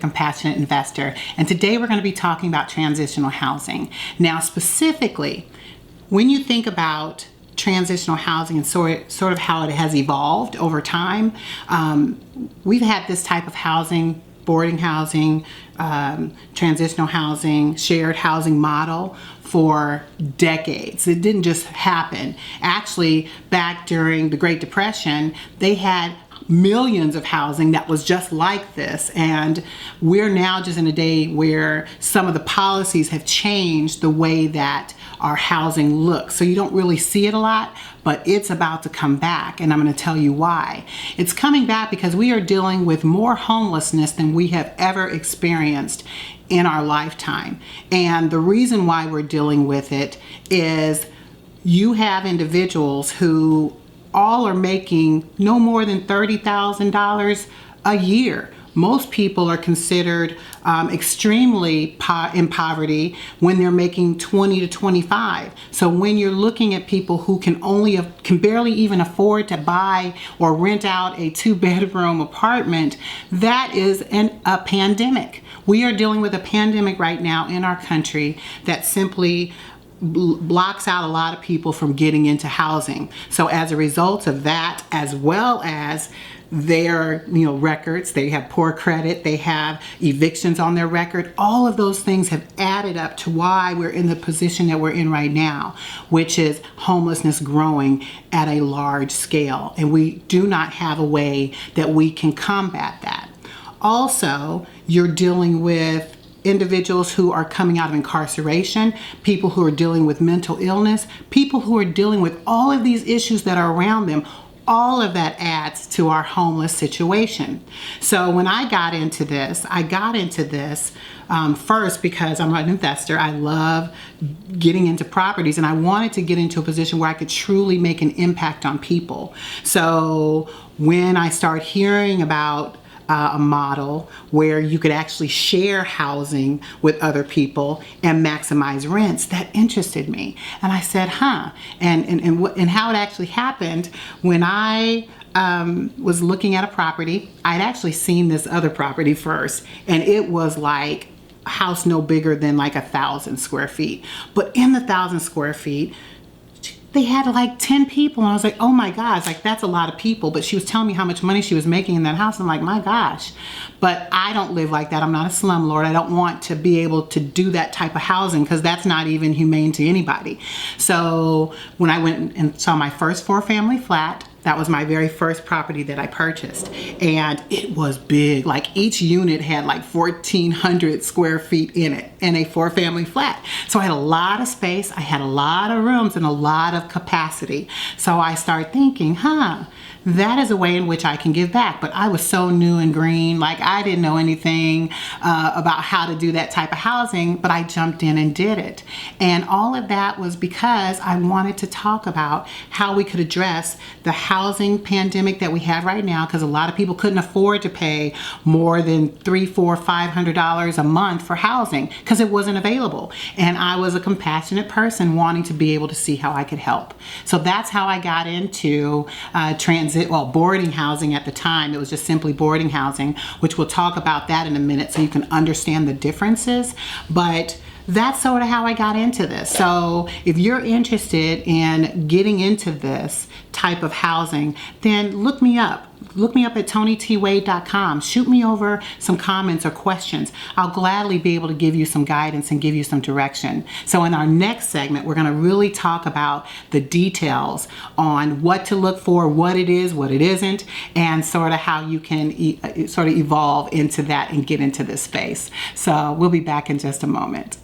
compassionate investor. And today we're going to be talking about transitional housing. Now, specifically, when you think about transitional housing and sort of how it has evolved over time, we've had this type of housing, boarding housing, transitional housing, shared housing model for decades. It didn't just happen. Actually, back during the Great Depression, they had millions of housing that was just like this, and we're now just in a day where some of the policies have changed the way that our housing looks. So you don't really see it a lot, but it's about to come back, and I'm going to tell you why. It's coming back because we are dealing with more homelessness than we have ever experienced in our lifetime. And the reason why we're dealing with it is you have individuals who all are making no more than $30,000 a year. Most people are considered extremely in poverty when they're making 20 to 25. So when you're looking at people who can barely even afford to buy or rent out a 2-bedroom apartment, that is a pandemic. We are dealing with a pandemic right now in our country that simply blocks out a lot of people from getting into housing. So as a result of that, as well as their records, they have poor credit, they have evictions on their record, all of those things have added up to why we're in the position that we're in right now, which is homelessness growing at a large scale, and we do not have a way that we can combat that. Also, you're dealing with individuals who are coming out of incarceration, people who are dealing with mental illness, people who are dealing with all of these issues that are around them. All of that adds to our homeless situation. So when I got into this, first because I'm an investor. I love getting into properties, and I wanted to get into a position where I could truly make an impact on people. So when I started hearing about a model where you could actually share housing with other people and maximize rents, that interested me. And I said, and how it actually happened, when I was looking at a property, I'd actually seen this other property first, and it was like a house no bigger than like 1,000 square feet. But in the 1,000 square feet, they had like 10 people, and I was like, oh my gosh, like that's a lot of people. But she was telling me how much money she was making in that house. I'm like, my gosh. But I don't live like that. I'm not a slumlord. I don't want to be able to do that type of housing because that's not even humane to anybody. So when I went and saw my first 4-family flat, that was my very first property that I purchased, and it was big. Like each unit had like 1,400 square feet in it, in a 4-family flat. So I had a lot of space, I had a lot of rooms, and a lot of capacity. So I started thinking, that is a way in which I can give back. But I was so new and green, like I didn't know anything about how to do that type of housing, but I jumped in and did it. And all of that was because I wanted to talk about how we could address the housing pandemic that we have right now, because a lot of people couldn't afford to pay more than $300, $400, $500 a month for housing because it wasn't available. And I was a compassionate person wanting to be able to see how I could help. So that's how I got into boarding housing at the time. It was just simply boarding housing, which we'll talk about that in a minute so you can understand the differences. But that's sort of how I got into this. So if you're interested in getting into this type of housing, then look me up. Look me up at TonyTWade.com. Shoot me over some comments or questions. I'll gladly be able to give you some guidance and give you some direction. So in our next segment, we're going to really talk about the details on what to look for, what it is, what it isn't, and sort of how you can sort of evolve into that and get into this space. So we'll be back in just a moment.